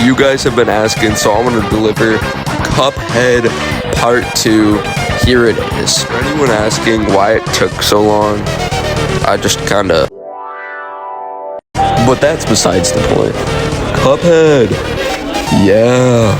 you guys have been asking, so I'm gonna deliver Cuphead Part 2. Here it is. For anyone asking why it took so long, I just kinda... But that's besides the point. Cuphead! Yeah!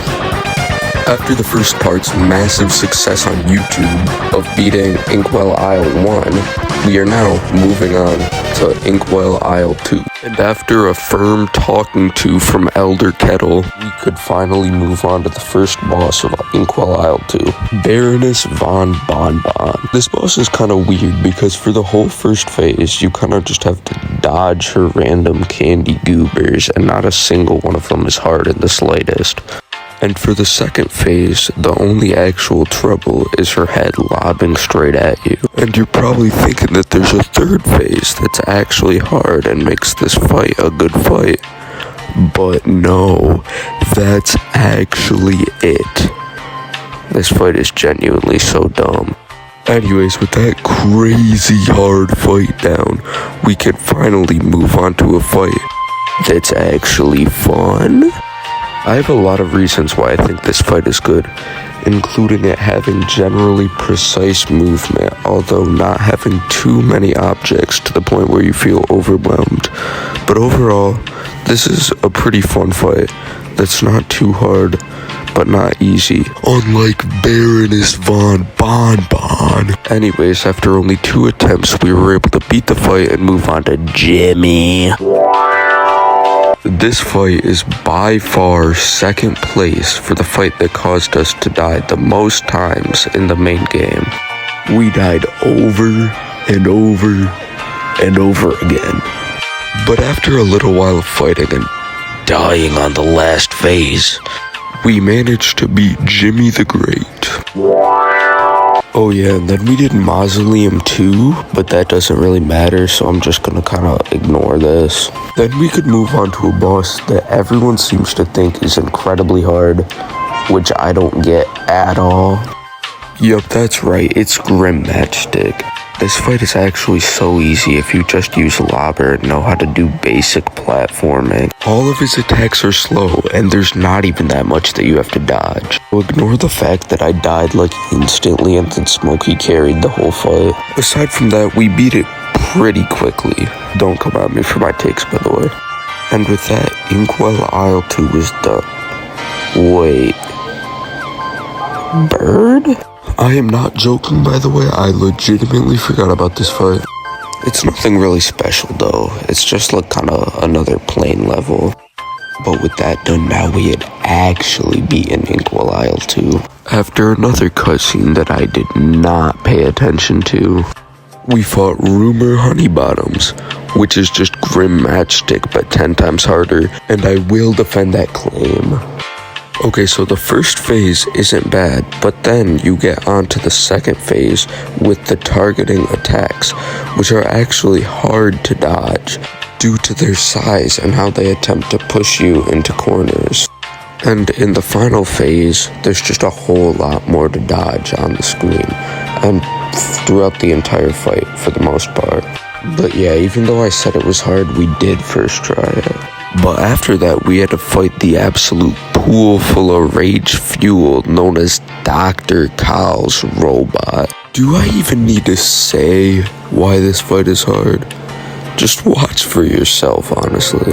After the first part's massive success on YouTube of beating Inkwell Isle 1, we are now moving on to Inkwell Isle 2. And after a firm talking to from Elder Kettle, we could finally move on to the first boss of Inkwell Isle 2, Baroness von Bonbon. This boss is kind of weird because for the whole first phase, you kind of just have to dodge her random candy goobers, and not a single one of them is hard in the slightest. And for the second phase, the only actual trouble is her head lobbing straight at you. And you're probably thinking that there's a third phase that's actually hard and makes this fight a good fight. But no, that's actually it. This fight is genuinely so dumb. Anyways, with that crazy hard fight down, we can finally move on to a fight that's actually fun. I have a lot of reasons why I think this fight is good, including it having generally precise movement, although not having too many objects to the point where you feel overwhelmed. But overall, this is a pretty fun fight that's not too hard, but not easy, unlike Baroness von Bonbon. Anyways, after only 2 attempts, we were able to beat the fight and move on to Jimmy. This fight is by far second place for the fight that caused us to die the most times in the main game. We died over and over and over again. But after a little while of fighting and dying on the last phase, we managed to beat Jimmy the Great. Oh yeah, and then we did Mausoleum 2, but that doesn't really matter, so I'm just gonna kinda ignore this. Then we could move on to a boss that everyone seems to think is incredibly hard, which I don't get at all. Yup, that's right, it's Grim Matchstick. This fight is actually so easy if you just use Lobber and know how to do basic platforming. All of his attacks are slow, and there's not even that much that you have to dodge. So ignore the fact that I died like instantly and then Smokey carried the whole fight. Aside from that, we beat it pretty quickly. Don't come at me for my takes, by the way. And with that, Inkwell Isle 2 is done. Wait. Bird? I am not joking, by the way. I legitimately forgot about this fight. It's nothing really special, though. It's just like kind of another plain level. But with that done, now we had actually beaten Inkwell Isle 2. After another cutscene that I did not pay attention to, we fought Rumor Honeybottoms, which is just Grim Matchstick but 10 times harder, and I will defend that claim. Okay, so the first phase isn't bad, but then you get onto the second phase with the targeting attacks, which are actually hard to dodge due to their size and how they attempt to push you into corners. And in the final phase, there's just a whole lot more to dodge on the screen, and throughout the entire fight for the most part. But yeah, even though I said it was hard, we did first try it. But after that, we had to fight the absolute pool full of rage fuel known as Dr. Kyle's robot. Do I even need to say why this fight is hard? Just watch for yourself, honestly.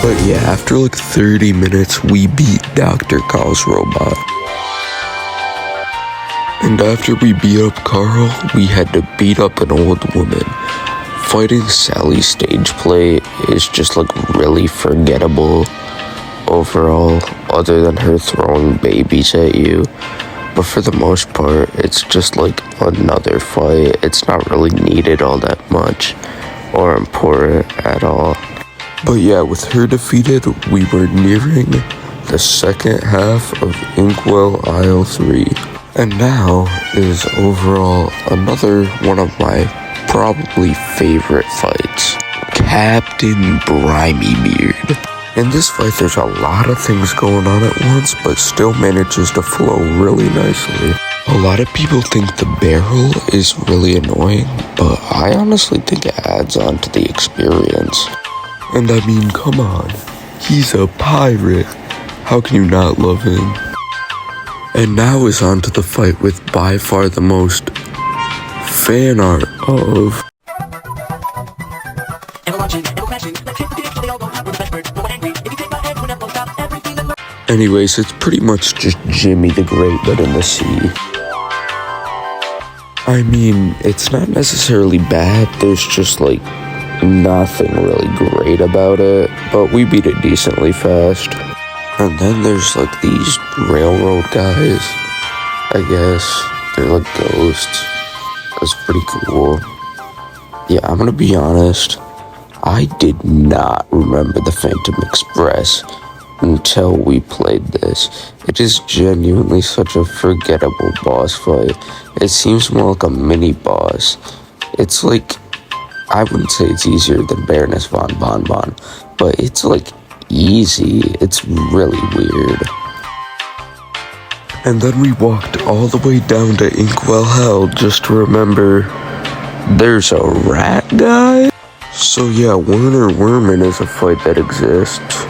But yeah, after like 30 minutes, we beat Dr. Carl's robot. And after we beat up Carl, we had to beat up an old woman. Fighting Sally's stage play is just like really forgettable overall, other than her throwing babies at you. But for the most part, it's just like another fight. It's not really needed all that much or important at all. But yeah, with her defeated, we were nearing the second half of Inkwell Isle 3. And now is overall another one of my probably favorite fights, Captain Brimy Beard. In this fight, there's a lot of things going on at once, but still manages to flow really nicely. A lot of people think the barrel is really annoying, but I honestly think it adds on to the experience. And I mean, come on, he's a pirate. How can you not love him? And now is on to the fight with by far the most fan art of... Anyways, it's pretty much just Jimmy the Great but in the sea. I mean, it's not necessarily bad, there's just like nothing really great about it, but we beat it decently fast. And then there's like these railroad guys, I guess. They're like ghosts. That's pretty cool. Yeah, I'm gonna be honest, I did not remember the Phantom Express until we played this. It is genuinely such a forgettable boss fight. It seems more like a mini boss. It's like, I wouldn't say it's easier than Baroness von Bonbon, but it's like easy. It's really weird. And then we walked all the way down to Inkwell Hell just to remember there's a rat guy? So yeah, Werner Werman is a fight that exists.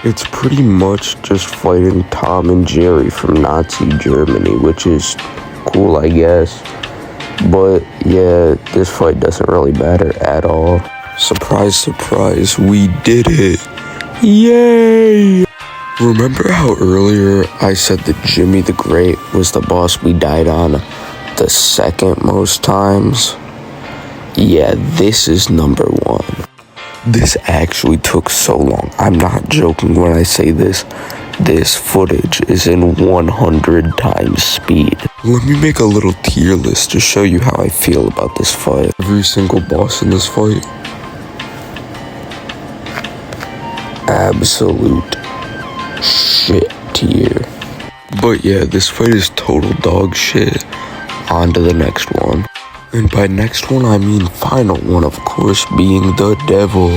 It's pretty much just fighting Tom and Jerry from Nazi Germany, which is cool, I guess. But yeah, this fight doesn't really matter at all. Surprise, surprise, we did it! Yay! Remember how earlier I said that Jimmy the Great was the boss we died on the second most times? Yeah, this is number one. This actually took so long. I'm not joking when I say this. This footage is in 100 times speed. Let me make a little tier list to show you how I feel about this fight. Every single boss in this fight, absolute shit tier. But yeah, this fight is total dog shit. On to the next one. And by next one, I mean final one, of course, being the devil.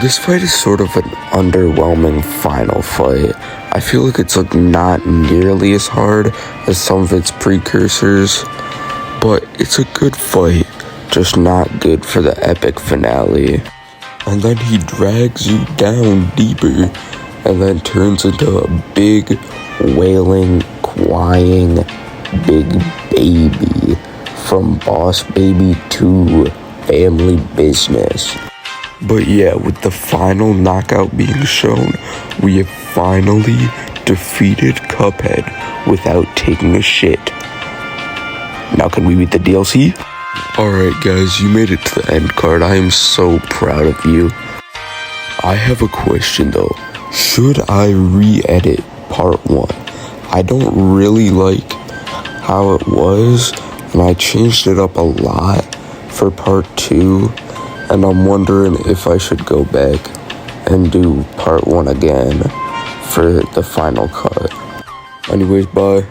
This fight is sort of an underwhelming final fight. I feel like it's like not nearly as hard as some of its precursors, but it's a good fight, just not good for the epic finale. And then he drags you down deeper, and then turns into a big, wailing, crying, big baby from Boss Baby 2 Family Business. But yeah, with the final knockout being shown, we have finally defeated Cuphead without taking a shit. Now can we beat the DLC? Alright guys, you made it to the end card. I am so proud of you. I have a question though. Should I re-edit part 1? I don't really like how it was, and I changed it up a lot for part 2. And I'm wondering if I should go back and do part 1 again for the final cut. Anyways, bye.